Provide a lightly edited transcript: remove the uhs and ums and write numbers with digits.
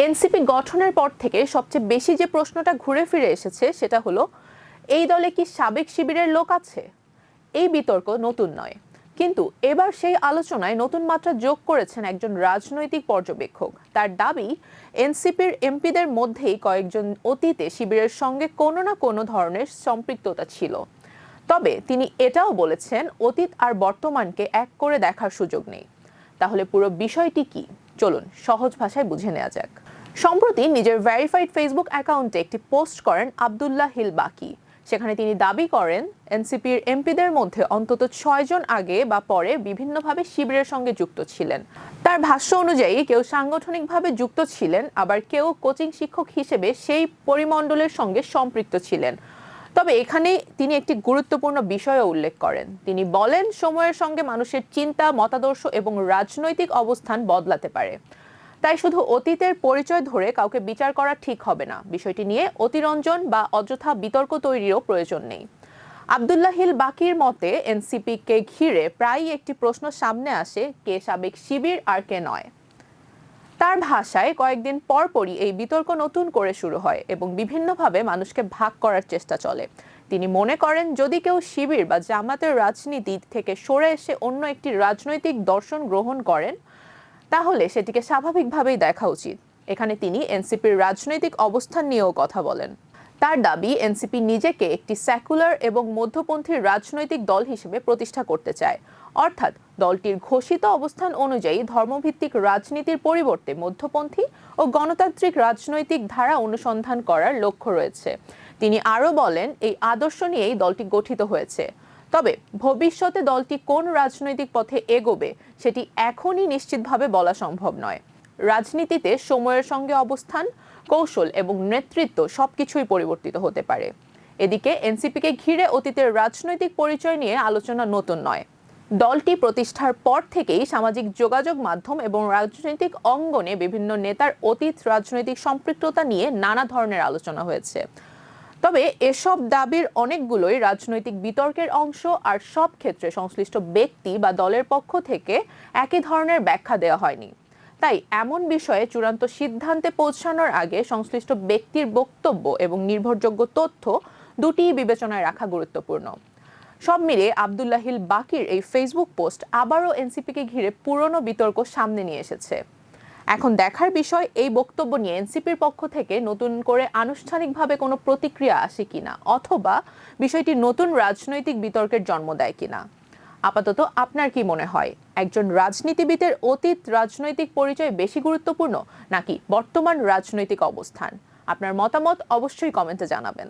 NCP গঠনের পর থেকে সবচেয়ে বেশি যে প্রশ্নটা ঘুরে ফিরে এসেছে সেটা হলো, এই দলে কি সাবেক শিবিরের লোক আছে? এই বিতর্ক নতুন নয়, কিন্তু এবার সেই আলোচনায় নতুন মাত্রা যোগ করেছেন একজন রাজনৈতিক পর্যবেক্ষক। তার দাবি, এনসিপির এমপিদের মধ্যেই কয়েকজন অতীতে শিবিরের সঙ্গে কোনো না কোনো ধরনের সম্পৃক্ততা ছিল। তবে তিনি এটাও বলেছেন, অতীত আর বর্তমানকে এক করে দেখার সুযোগ নেই। তাহলে পুরো বিষয়টি কি? চলুন সহজ ভাষায় বুঝে নেওয়া যাক। সম্প্রতি নিজের ভেরিফাইড ফেসবুক অ্যাকাউন্টে একটি পোস্ট করেন আব্দুল্লাহ হিল বাকি। সেখানে তিনি দাবি করেন, এনসিপির এমপিদের মধ্যে অন্তত 6 জন আগে বা পরে বিভিন্নভাবে শিবিরের সঙ্গে যুক্ত ছিলেন। তার ভাষ্য অনুযায়ী কেউ সাংগঠনিকভাবে যুক্ত ছিলেন, আবার কেউ কোচিং শিক্ষক হিসেবে সেই পরিমণ্ডলের সঙ্গে সম্পৃক্ত ছিলেন। তবে এখানে তিনি একটি গুরুত্বপূর্ণ বিষয়ও উল্লেখ করেন। তিনি বলেন, সময়ের সঙ্গে মানুষের চিন্তা, মতাদর্শ এবং রাজনৈতিক অবস্থান বদলাতে পারে। তাই শুধু অতীতের পরিচয় ধরে কাউকে বিচার করা ঠিক হবে না। বিষয়টি নিয়ে অতিরঞ্জন বা অযথা বিতর্ক তৈরিরও প্রয়োজন নেই। আব্দুল্লাহ হিল বাকির মতে, এনসিপিকে ঘিরে প্রায়ই একটি প্রশ্ন সামনে আসে, কে সাবেক শিবির আর কে নয়। তার ভাষায়, কয়েকদিন পরপরই এই বিতর্ক নতুন করে শুরু হয় এবং বিভিন্নভাবে মানুষকে ভাগ করার চেষ্টা চলে। তিনি মনে করেন, যদি কেউ শিবির বা জামাতের রাজনীতি থেকে সরে এসে অন্য একটি রাজনৈতিক দর্শন গ্রহণ করেন, তাহলে সেটিকে স্বাভাবিকভাবেই দেখা উচিত। এখানে তিনি এনসিপির রাজনৈতিক অবস্থান নিয়েও কথা বলেন। তার দাবি, এনসিপি নিজেকে একটি সেকুলার এবং মধ্যপন্থী রাজনৈতিক দল হিসেবে প্রতিষ্ঠা করতে চায়। অর্থাৎ দলটির ঘোষিত অবস্থান অনুযায়ী ধর্মভিত্তিক রাজনীতির পরিবর্তে মধ্যপন্থী ও গণতান্ত্রিক রাজনৈতিক ধারা অনুসন্ধান করার লক্ষ্য রয়েছে। তিনি আরও বলেন, এই আদর্শ নিয়েই দলটি গঠিত হয়েছে। তবে ভবিষ্যতে দলটি কোন রাজনৈতিক পথে এগোবে সেটি এখনই নিশ্চিতভাবে বলা সম্ভব নয়। রাজনীতিতে সময়ের সঙ্গে অবস্থান, কৌশল এবং নেতৃত্ব সবকিছুই পরিবর্তিত হতে পারে। এদিকে এনসিপিকে ঘিরে অতীতের রাজনৈতিক পরিচয় নিয়ে আলোচনা নতুন নয়। দলটি প্রতিষ্ঠার পর থেকেই সামাজিক যোগাযোগ মাধ্যম এবং রাজনৈতিক অঙ্গনে বিভিন্ন নেতার অতীত রাজনৈতিক সম্পৃক্ততা নিয়ে নানা ধরনের আলোচনা হয়েছে। তবে এসব দাবির অনেকগুলোই রাজনৈতিক বিতর্কের অংশ, আর সব ক্ষেত্রে সংশ্লিষ্ট ব্যক্তি বা দলের পক্ষ থেকে একই ধরনের ব্যাখ্যা দেওয়া হয়নি। তাই এমন বিষয়ে চূড়ান্ত সিদ্ধান্তে পৌঁছানোর আগে সংশ্লিষ্ট ব্যক্তির বক্তব্য এবং নির্ভরযোগ্য তথ্য দুটিই বিবেচনায় রাখা গুরুত্বপূর্ণ। সব মিলিয়ে আব্দুল্লাহ হিল বাকির এই ফেসবুক পোস্ট আবারও এনসিপিকে ঘিরে পুরনো বিতর্ক সামনে নিয়ে এসেছে। এখন দেখার বিষয়, এই বক্তব্য নিয়ে এনসিপির পক্ষ থেকে নতুন করে আনুষ্ঠানিকভাবে কোনো প্রতিক্রিয়া আসে কিনা, অথবা বিষয়টি নতুন রাজনৈতিক বিতর্কের জন্ম দেয় কিনা। আপাতত আপনার কি মনে হয়, একজন রাজনীতিবিদের অতীত রাজনৈতিক পরিচয় বেশি গুরুত্বপূর্ণ নাকি বর্তমান রাজনৈতিক অবস্থান? আপনার মতামত অবশ্যই কমেন্টে জানাবেন।